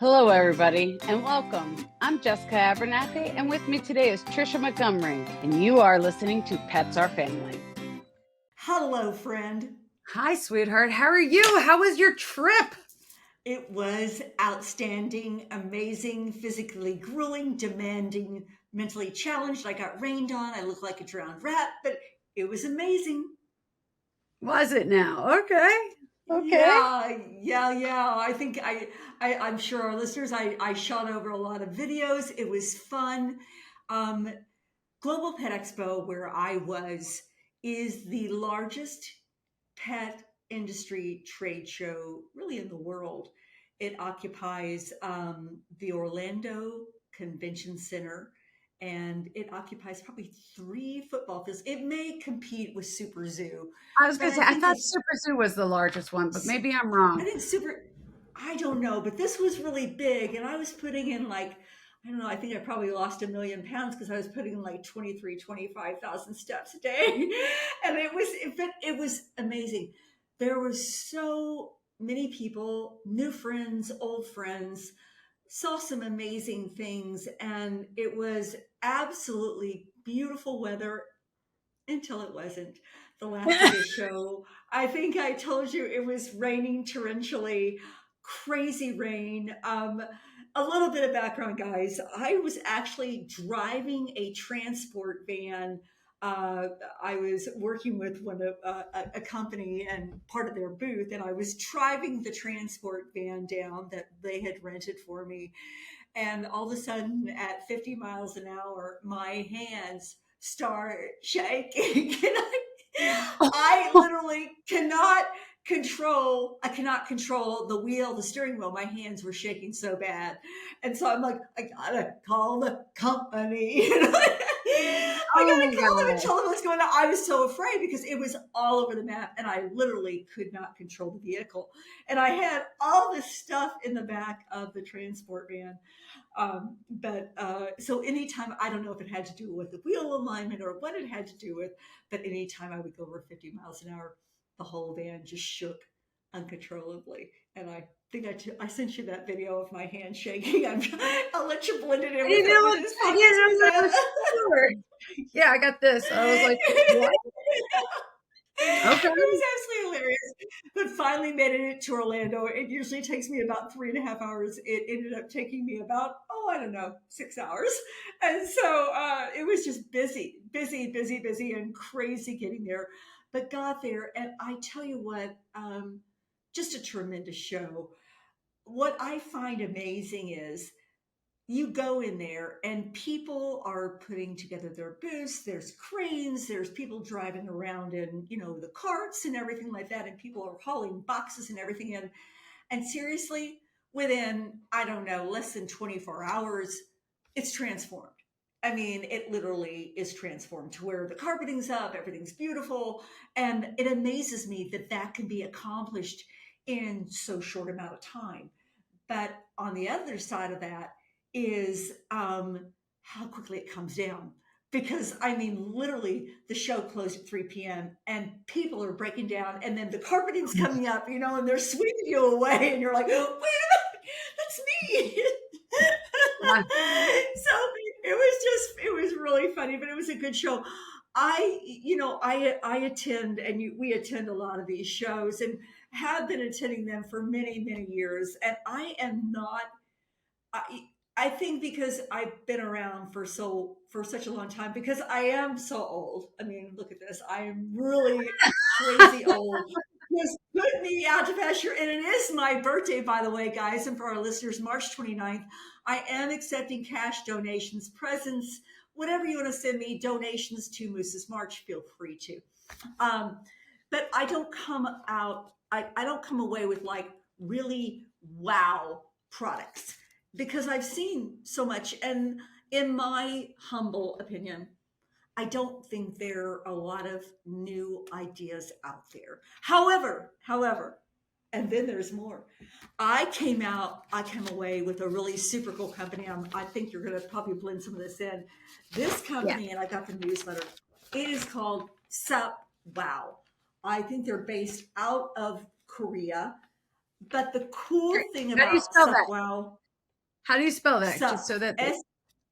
Hello, everybody, and welcome. I'm Jessica Abernathy, and with me today is Tricia Montgomery, and you are listening to Pets Are Family. Hello, friend. Hi, sweetheart. How are you? How was your trip? It was outstanding, amazing, physically grueling, demanding, mentally challenged. I got rained on. I looked like a drowned rat, but it was amazing. Was it now? Okay. Yeah. I think I'm sure our listeners. I shot over a lot of videos. It was fun. Um, Global Pet Expo, where I was, is the largest pet industry trade show really in the world. It occupies the Orlando Convention Center, and it occupies probably 3 football fields. It may compete with Super Zoo, I was but going to say, I thought Super Zoo was the largest one, but maybe I'm I wrong. think Super, I don't know, but this was really big, and I was putting in like, I don't know, I think I probably lost 1,000,000 pounds because I was putting in like 25,000 steps a day. And it was amazing. There was so many people, new friends, old friends, saw some amazing things, and it was absolutely beautiful weather until it wasn't. The last of the show, I think I told you it was raining torrentially, crazy rain. A little bit of background, guys. I was actually driving a transport van. I was working with a company and part of their booth, and I was driving the transport van down that they had rented for me. And all of a sudden, at 50 miles an hour, my hands start shaking. And I literally I cannot control the wheel, the steering wheel. My hands were shaking so bad. And so I'm like, I gotta call the company. I Oh gotta my call them and God. tell them what's going on. I was so afraid because it was all over the map and I literally could not control the vehicle. And I had all this stuff in the back of the transport van. So anytime, I don't know if it had to do with the wheel alignment or what it had to do with, but anytime I would go over 50 miles an hour, the whole van just shook uncontrollably. And I think I sent you that video of my hand shaking. I'll let you blend it in with it with this I didn't know that was podcast. sure. Yeah, I got this. I was like, what? Okay. It was absolutely hilarious, but finally made it to Orlando. It usually takes me about 3.5 hours. It ended up taking me about, I don't know, 6 hours. And so it was just busy, and crazy getting there. But got there, and I tell you what, just a tremendous show. What I find amazing is you go in there and people are putting together their booths. There's cranes, there's people driving around in, the carts and everything like that, and people are hauling boxes and everything in. And seriously, within, I don't know, less than 24 hours, it's transformed. I mean, it literally is transformed to where the carpeting's up, everything's beautiful, and it amazes me that that can be accomplished in so short amount of time. But on the other side of that is how quickly it comes down. Because I mean, literally, the show closed at 3 p.m. and people are breaking down, and then the carpeting's coming up, and they're sweeping you away, and you're like, wait a minute, that's me. Yeah. So it was really funny, but it was a good show. I attend, and we attend a lot of these shows, and have been attending them for many years, and I am not. I think because I've been around for such a long time, because I am so old. I mean, look at this. I am really crazy old. Just put me out to pasture. And it is my birthday, by the way, guys. And for our listeners, March 29th, I am accepting cash donations, presents, whatever you want to send me, donations to Moose's March, feel free to. Um, but I don't come out, I don't come away with like really wow products because I've seen so much. And in my humble opinion, I don't think there are a lot of new ideas out there. However, and then there's more. I came away with a really super cool company. I think you're going to probably blend some of this in. This Yeah. company, and I got the newsletter, it is called SUPWOW. I think they're based out of Korea. But the cool thing How do you about spell that? SUPWOW, How do you spell that? Sup. Just so that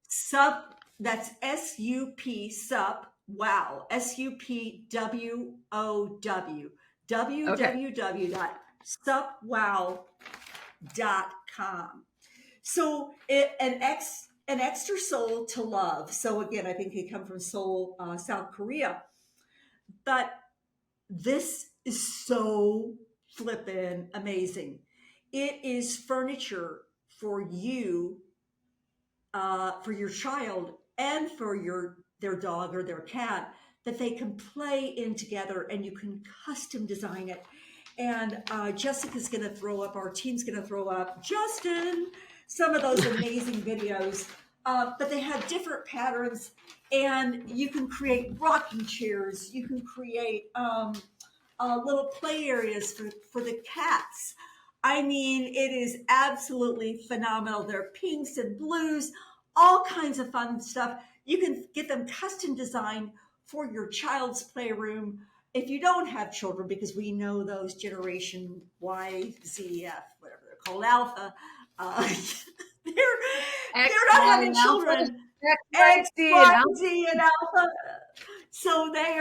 Sup. That's SUP. Sup. Wow. SUPWOW. okay. www.supwow.com. So an extra soul to love. So again, I think they come from Seoul, South Korea. But this is so flippin' amazing. It is furniture for you, for your child, and for their dog or their cat that they can play in together, and you can custom design it. And Jessica's going to throw up, our team's going to throw up, Justin, some of those amazing videos. But they have different patterns, and you can create rocking chairs. You can create little play areas for the cats. I mean, it is absolutely phenomenal. They're pinks and blues, all kinds of fun stuff. You can get them custom designed for your child's playroom. If you don't have children, because we know those Generation Y, Z, F, whatever they're called, Alpha, they're not having children. X, Y, Z, and Alpha. So they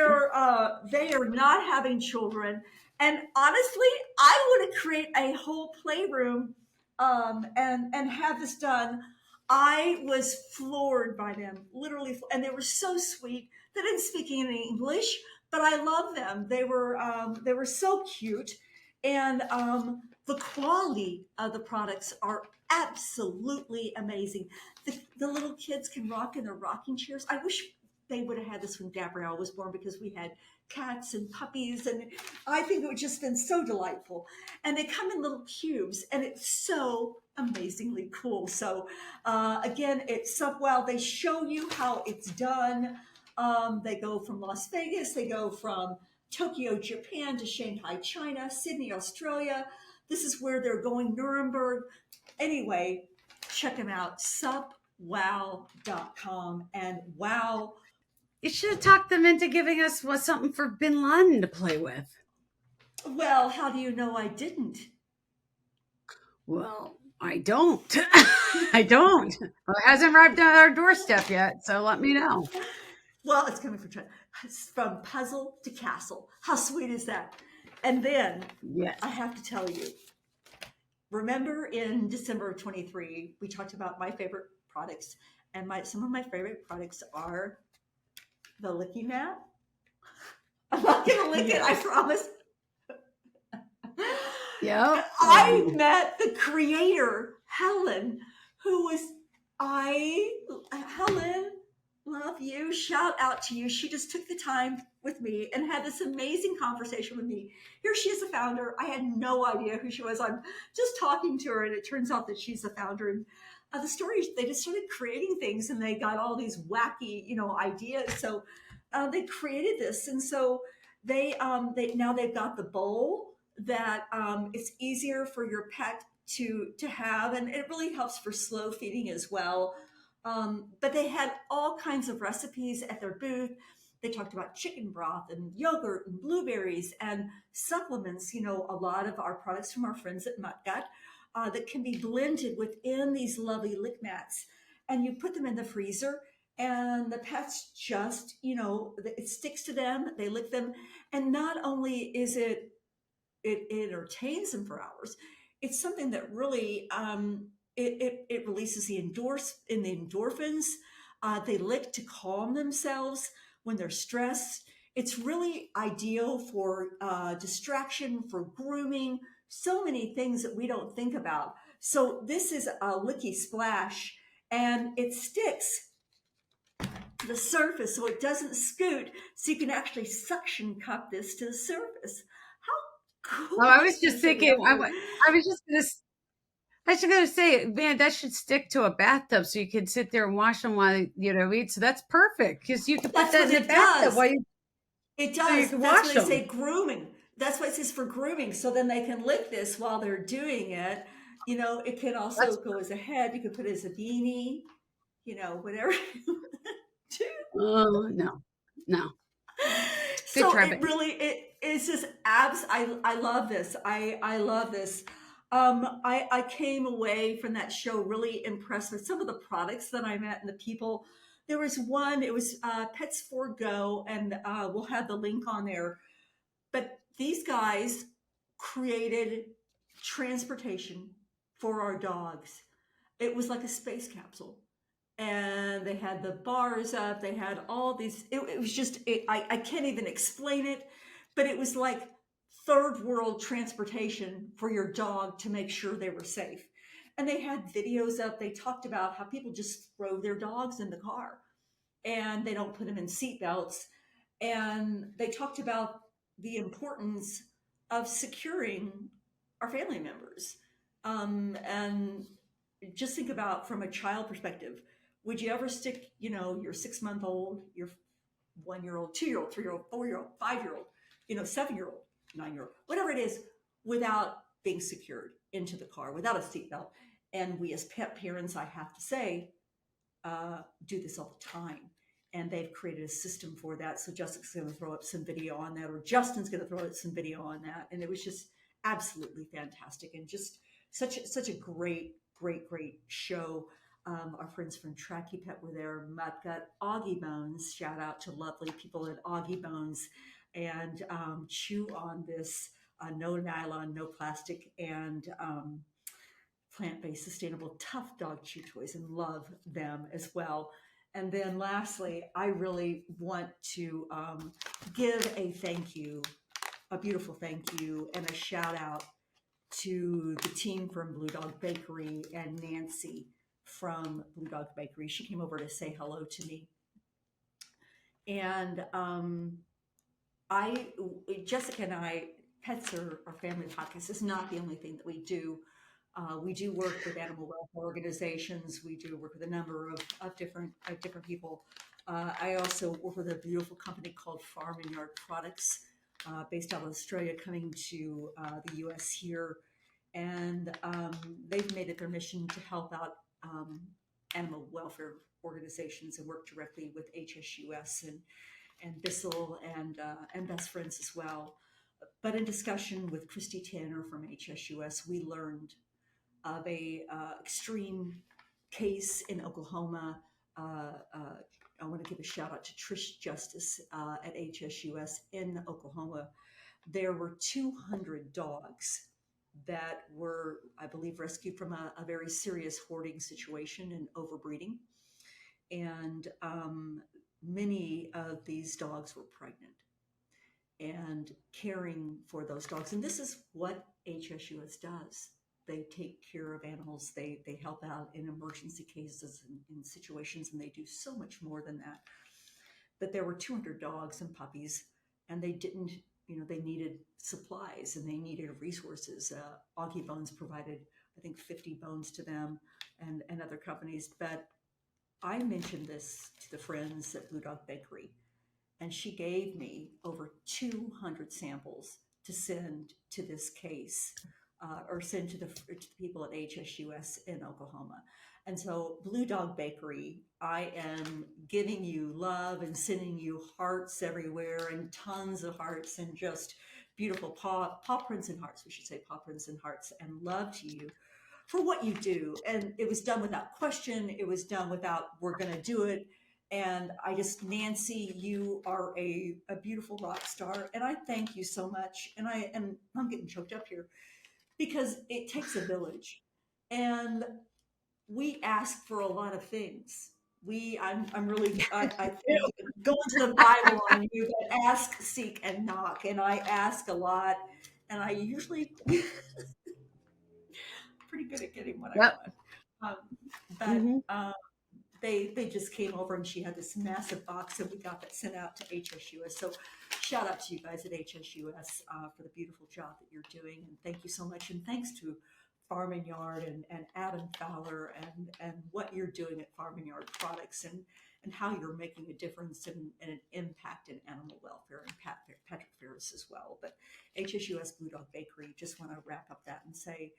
are not having children. And honestly, I want to create a whole playroom and have this done. I was floored by them, literally, and they were so sweet. They didn't speak any English, but I love them. They were so cute, and the quality of the products are absolutely amazing. The little kids can rock in their rocking chairs. I wish they would have had this when Gabrielle was born, because we had cats and puppies, and I think it would just been so delightful. And they come in little cubes, and it's so amazingly cool. So again, it's SUPWOW. They show you how it's done. They go from Las Vegas, they go from Tokyo, Japan, to Shanghai, China, Sydney, Australia. This is where they're going, Nuremberg. Anyway, check them out, supwow.com. And wow. You should have talked them into giving us something for Bin Laden to play with. Well, how do you know I didn't? Well, I don't. I don't. Well, it hasn't arrived at our doorstep yet, so let me know. Well, it's coming from puzzle to castle. How sweet is that? And then yes. I have to tell you, remember in December of 23, we talked about my favorite products, and some of my favorite products are the LickiMat. I'm not going to lick it, I promise. Yeah. I met the creator, Helen, who was, Helen, love you. Shout out to you. She just took the time with me and had this amazing conversation with me. Here she is, the founder. I had no idea who she was. I'm just talking to her, and it turns out that she's the founder. And the story, they just started creating things, and they got all these wacky, ideas. So they created this, and so they now they've got the bowl that it's easier for your pet to have, and it really helps for slow feeding as well. But they had all kinds of recipes at their booth. They talked about chicken broth and yogurt and blueberries and supplements, a lot of our products from our friends at MuttGut that can be blended within these lovely LickiMats. And you put them in the freezer, and the pets just, it sticks to them, they lick them. And not only is it entertains them for hours, it's something that really, it releases the endorphins. They lick to calm themselves when they're stressed. It's really ideal for distraction, for grooming, so many things that we don't think about. So this is a Licky Splash, and it sticks to the surface so it doesn't scoot. So you can actually suction cup this to the surface. How cool! Well, I was just thinking, I was going to say, man, that should stick to a bathtub so you can sit there and wash them while you eat. So that's perfect, because you can put that in the bathtub while you. It does. So you can wash them. That's why they say grooming. That's why it says for grooming. So then they can lick this while they're doing it. It can also go as a head. You can put it as a beanie. Whatever. Oh no. So it really, it's just abs. I love this. I love this. I came away from that show really impressed with some of the products that I met and the people. There was one, it was Pets for Go, and we'll have the link on there. But these guys created transportation for our dogs. It was like a space capsule. And they had the bars up, they had all these, it was just, I can't even explain it, but it was like third world transportation for your dog to make sure they were safe. And they had videos up, they talked about how people just throw their dogs in the car and they don't put them in seat belts. And they talked about the importance of securing our family members. And just think about from a child perspective, would you ever stick, your 6 month old, your 1 year old, 2 year old, 3 year old, 4 year old, 5 year old, 7 year old, 9 year old, whatever it is, without being secured into the car, without a seatbelt? And we as pet parents, I have to say, do this all the time. And they've created a system for that. So Jessica's going to throw up some video on that, or Justin's going to throw up some video on that. And it was just absolutely fantastic, and just such a great show. Our friends from Tracky Pet were there. I've got Augie Bones. Shout out to lovely people at Augie Bones, and chew on this no nylon, no plastic, and plant-based, sustainable, tough dog chew toys, and love them as well. And then lastly, I really want to give a thank you, a beautiful thank you, and a shout out to the team from Blue Dog Bakery and Nancy from Blue Dog Bakery. She came over to say hello to me. And Jessica and I, Pets are our family podcast is not the only thing that we do. We do work with animal welfare organizations. We do work with a number of different people. I also work with a beautiful company called Farm and Yard Products, based out of Australia, coming to the U.S. here. And they've made it their mission to help out animal welfare organizations and work directly with HSUS and Bissell and Best Friends as well. But in discussion with Christy Tanner from HSUS, we learned of a extreme case in Oklahoma. I want to give a shout out to Tricia Justice at HSUS in Oklahoma. There were 200 dogs that were, I believe, rescued from a very serious hoarding situation and overbreeding. And many of these dogs were pregnant, and caring for those dogs. And this is what HSUS does. They take care of animals. They help out in emergency cases and in situations, and they do so much more than that. But there were 200 dogs and puppies, and they didn't, they needed supplies and they needed resources. Augie Bones provided, I think, 50 bones to them and other companies. But I mentioned this to the friends at Blue Dog Bakery, and she gave me over 200 samples to send to this case. Or send to the people at HSUS in Oklahoma. And so Blue Dog Bakery, I am giving you love and sending you hearts everywhere, and tons of hearts, and just beautiful paw prints and hearts, we should say paw prints and hearts, and love to you for what you do. And it was done without question. It was done without, we're going to do it. And Nancy, you are a beautiful rock star. And I thank you so much. And I'm getting choked up here, because it takes a village, and we ask for a lot of things. I'm really, I think going to the Bible on you, but ask, seek, and knock. And I ask a lot, and I usually pretty good at getting what I want. But they just came over, and she had this massive box, and we got that sent out to HSUS. So shout out to you guys at HSUS for the beautiful job that you're doing, and thank you so much. And thanks to Farm and Yard and Adam Fowler and what you're doing at Farm and Yard Products, and how you're making a difference and an impact in animal welfare and pet affairs as well. But HSUS Blue Dog Bakery, just want to wrap up that and say,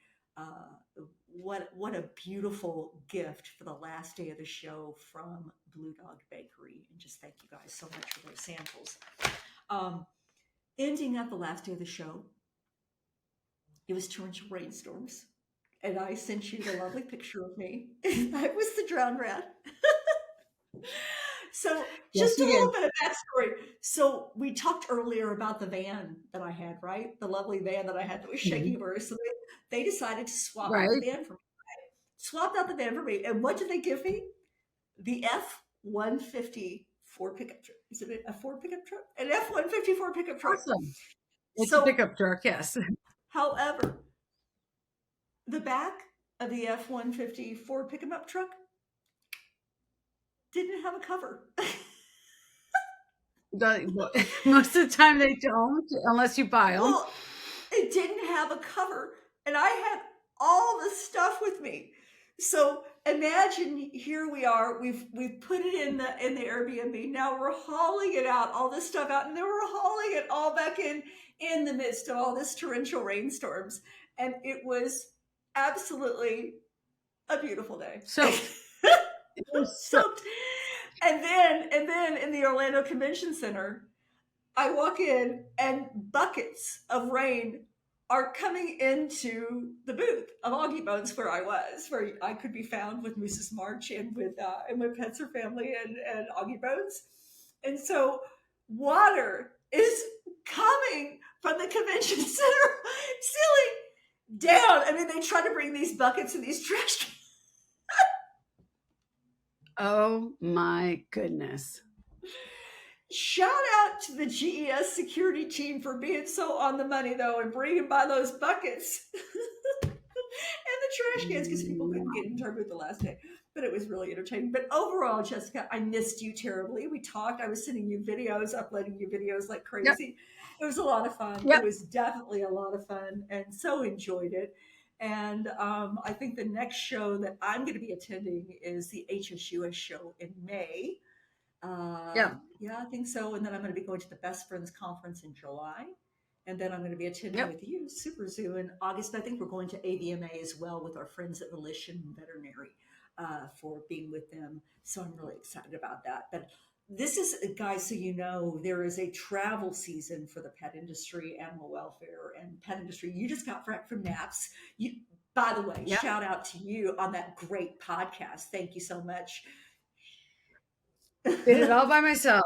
what a beautiful gift for the last day of the show from Blue Dog Bakery. And just thank you guys so much for those samples. Ending up the last day of the show, It was torrential rainstorms. And I sent you the lovely picture of me. I was the drowned rat. So Yes, just a you little did. bit of backstory. So we talked earlier about the van that I had, right? The lovely van that I had that was shaking Mhm. over. So they decided to swap out the Right. van for me. Swapped out the van for me. And what did they give me? The F-150 Ford pickup truck. Is it a Ford pickup truck? An F-150 Ford pickup truck. Awesome. It's a So, pickup truck. Yes. however, the back of the F-150 Ford pickup truck didn't have a cover. Most of the time they don't, unless you buy them. Well, it didn't have a cover, and I had all the stuff with me. So imagine here we are. We've put it in the Airbnb. Now we're hauling it out, all this stuff out, and then we're hauling it all back in the midst of all this torrential rainstorms. And it was absolutely a beautiful day. Soaked. It was soaked. Soaked. And then in the Orlando Convention Center, I walk in and buckets of rain are coming into the booth of Augie Bones where I was, where I could be found with Mrs. March and with Pets or Family and Augie Bones. And so water is coming from the convention center ceiling down. I mean, they try to bring these buckets and these trash cans. Oh my goodness. Shout out to the GES security team for being so on the money, though, and bringing by those buckets and the trash cans because people couldn't get into our booth the last day. But it was really entertaining. But overall, Jessica, I missed you terribly. We talked. I was sending you videos, uploading you videos like Yep. crazy. It was a lot of fun. Yep. It was definitely a lot of fun, and so enjoyed it. And I think the next show that I'm going to be attending is the HSUS show in May. Yeah. Yeah, I think so. And then I'm going to be going to the Best Friends Conference in July. And then I'm going to be attending Yep. with you, Super Zoo, in August. I think we're going to AVMA as well with our friends at Volition Veterinary for being with them. So I'm really excited about that. But this is, guys, so you know, there is a travel season for the pet industry, animal welfare, and pet industry. You just got back from NAPS. You, by the way, Yep. shout out to you on that great podcast. Thank you so much. Did it all by myself.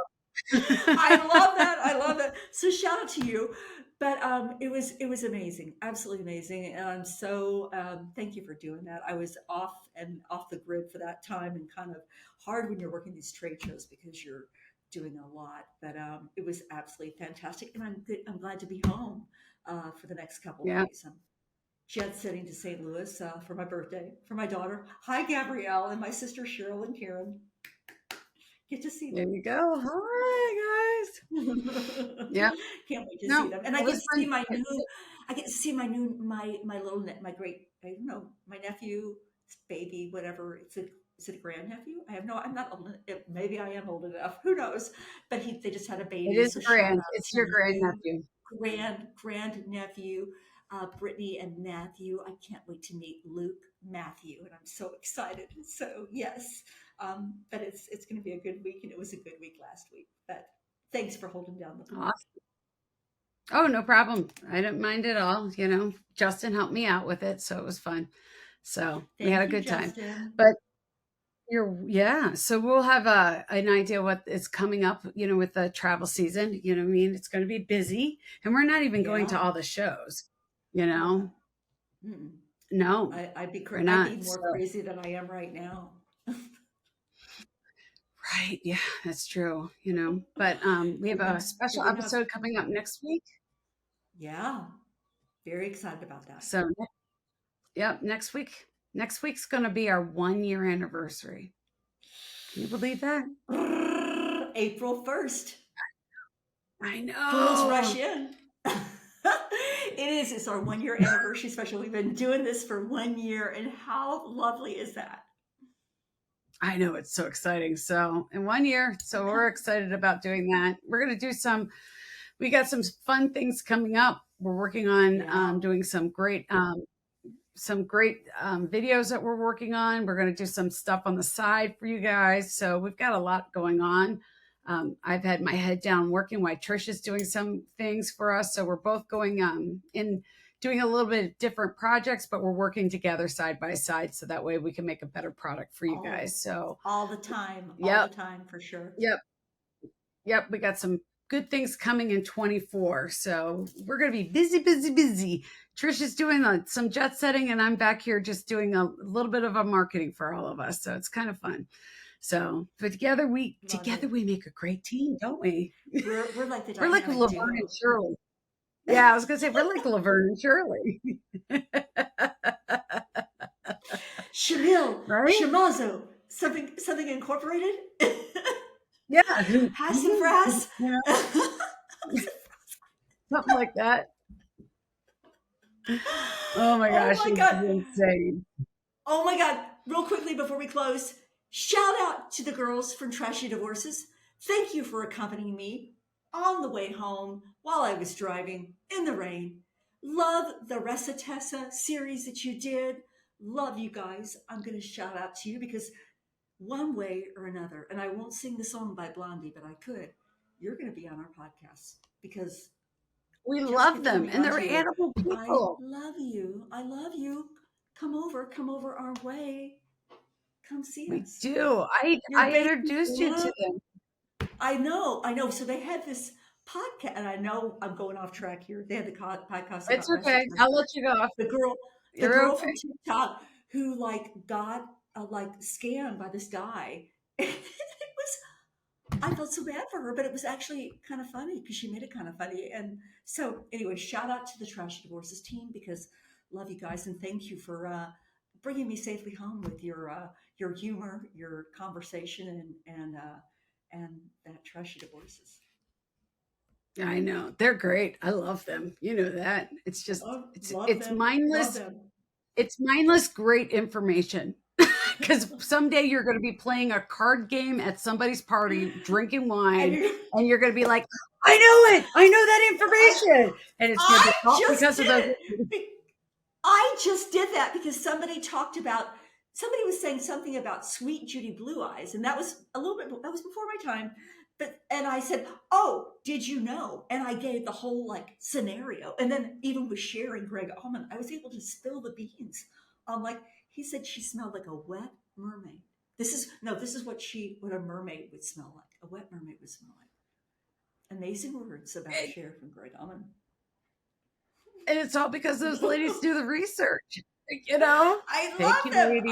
I love that. I love that. So shout out to you. But it was amazing, absolutely amazing, and I'm so thank you for doing that. I was off the grid for that time, and kind of hard when you're working these trade shows because you're doing a lot. But it was absolutely fantastic, and I'm good. I'm glad to be home for the next couple Yeah. days. I'm jet setting to St. Louis for my birthday for my daughter. Hi, Gabrielle, and my sister Cheryl and Karen. Get to see There them. you go. Hi guys. Yeah. Can't wait to No, see them. And I it get was to see fun. my little my great, I don't know, my nephew, baby, whatever. Is it a grandnephew? I'm not old enough. Maybe I am old enough. Who knows? But they just had a It baby. is So shout grand. out It's to your you, grandnephew. grand nephew, Brittany and Matthew. I can't wait to meet Luke, Matthew, and I'm so excited. So yes, but it's going to be a good week, and it was a good week last week. But thanks for holding down the fort. Awesome. Oh, no problem. I didn't mind at all. You know, Justin helped me out with it, so it was fun. So we had a good time. But so we'll have an idea what is coming up, you know, with the travel season. You know what I mean? It's going to be busy, and we're not even going to all the shows, you know? No, I'd be we're not. more crazy than I am right now. Right. Yeah, that's true. You know, but we have a special episode coming up next week. Yeah. Very excited about that. So, yep, next week. Next week's going to be our 1-year anniversary. Can you believe that? April 1st. I know. Fools rush in. It's our 1-year anniversary special. We've been doing this for 1 year, and how lovely is that? I know, it's so exciting. So in 1 year, so we're excited about doing that. We're going to do we got some fun things coming up. We're working on doing some great videos that we're working on. We're going to do some stuff on the side for you guys. So we've got a lot going on. I've had my head down working while Tricia's doing some things for us. So we're both going in doing a little bit of different projects, but we're working together side by side. So that way we can make a better product for you guys. So all the time, for sure. Yep. Yep. We got some good things coming in 24. So we're going to be busy, busy, busy. Tricia's doing some jet setting, and I'm back here just doing a little bit of a marketing for all of us. So it's kind of fun. So, but together we make a great team, don't we? We're like the we're like Laverne and Shirley. Yeah, I was gonna say we're like Laverne and Shirley. Shamil, right? Shamazo, something incorporated. Yeah, Hassafras. Something like that. Oh my gosh, oh my God. Insane. Oh my God. Real quickly before we close, shout out to the girls from Trashy Divorces. Thank you for accompanying me on the way home while I was driving in the rain. Love the Recitessa series that you did. Love you guys. I'm going to shout out to you because one way or another, and I won't sing the song by Blondie, but I could, you're going to be on our podcast because we love them and they're animal people. I love you. I love you. Come over our way. Come see us. We do. I introduced you to them. I know. So they had this podcast, and I know I'm going off track here. They had the podcast. It's okay. I'll let you go. The girl from TikTok who got scammed by this guy. I felt so bad for her, but it was actually kind of funny because she made it kind of funny. And so anyway, shout out to the Trash Divorces team because love you guys. And thank you for bringing me safely home with your humor, your conversation, and that Trashy Divorces. I know. They're great. I love them. You know that. It's just, it's mindless. It's mindless, great information. Because someday you're going to be playing a card game at somebody's party, drinking wine, and you're going to be like, I know it. I know that information. And it's going to be all because of those. I just did that because somebody was saying something about Sweet Judy Blue Eyes. And that was that was before my time. And I said, oh, did you know? And I gave the whole scenario. And then even with sharing Greg Allman, I was able to spill the beans on he said she smelled like a wet mermaid. This is what a mermaid would smell like. A wet mermaid would smell like. Amazing words about Cher from Greg Allman. And it's all because those ladies do the research. You know? I love them.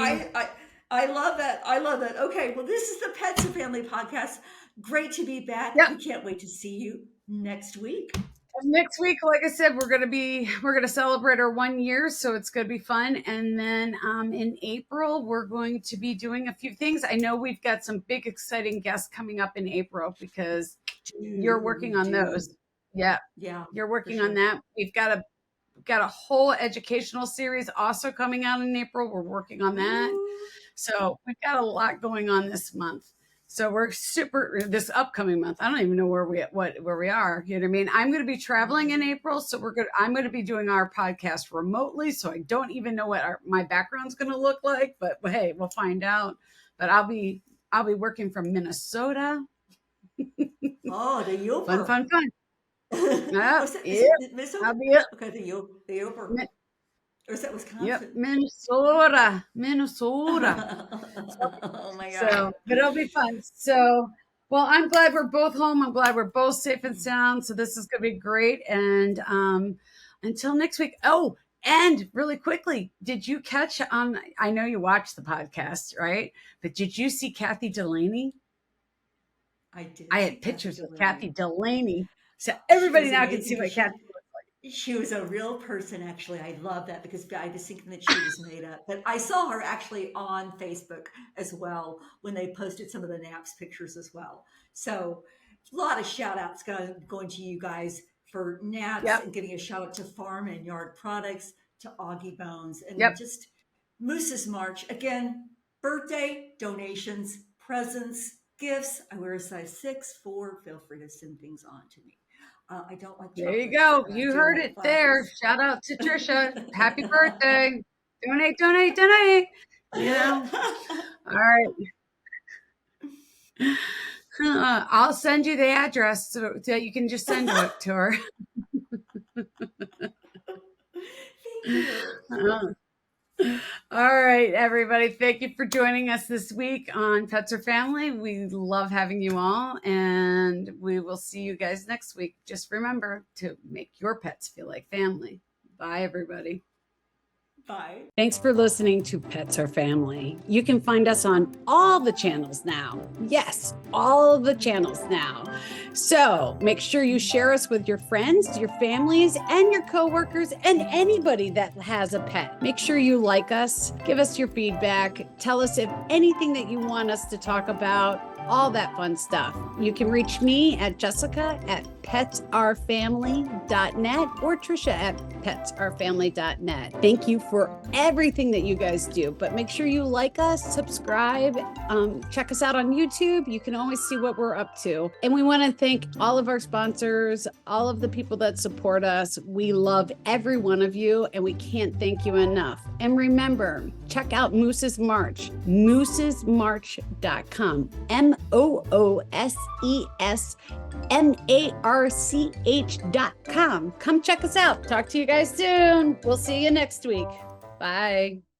I love that. I love that. Okay, well, this is the Pets and Family Podcast. Great to be back. Yep. We can't wait to see you next week. Next week, like I said, we're gonna celebrate our 1 year, so it's gonna be fun. And then in April, we're going to be doing a few things. I know we've got some big, exciting guests coming up in April because you're working on those. Yeah, you're working on that. We've got a whole educational series also coming out in April. We're working on that, so we've got a lot going on this month. So we're this upcoming month. I don't even know where we are. You know what I mean? I'm going to be traveling in April. So I'm going to be doing our podcast remotely. So I don't even know what my background's going to look like, but hey, we'll find out. But I'll be working from Minnesota. Oh, the Yoper. Fun. I'll be it. Okay, the Yoper. Or is that Wisconsin? Yep, Minnesota. Oh my God. So, but it'll be fun. So, well, I'm glad we're both home. I'm glad we're both safe and sound. So this is going to be great. And until next week. Oh, and really quickly, did you catch on? I know you watched the podcast, right? But did you see Kathy Delaney? I did. I had pictures of Kathy Delaney. So everybody now can see what Kathy looks like. She was a real person, actually. I love that because I was thinking that she was made up. But I saw her actually on Facebook as well when they posted some of the naps pictures as well. So a lot of shout outs going to you guys for naps and giving a shout out to Farm and Yard Products, to Augie Bones, and just Moose's March. Again, birthday, donations, presents, gifts. I wear a size 6, 4. Feel free to send things on to me. I don't like There you go. You heard it there. Shout out to Tricia. Happy birthday. Donate. You know? All right. I'll send you the address so that you can just send it to her. Thank you. All right, everybody. Thank you for joining us this week on Pets or Family. We love having you all, and we will see you guys next week. Just remember to make your pets feel like family. Bye, everybody. Bye. Thanks for listening to Pets or Family. You can find us on all the channels now. Yes, all of the channels now. So make sure you share us with your friends, your families, and your coworkers, and anybody that has a pet. Make sure you like us, give us your feedback, tell us if anything that you want us to talk about, all that fun stuff. You can reach me at jessica@petsourfamily.net or Tricia at petsourfamily.net. Thank you for everything that you guys do, but make sure you like us, subscribe, check us out on YouTube. You can always see what we're up to. And we want to thank all of our sponsors, all of the people that support us. We love every one of you, and we can't thank you enough. And remember, check out Moose's March, moosesmarch.com, moosesmarch.com. Come check us out. Talk to you guys soon. We'll see you next week. Bye.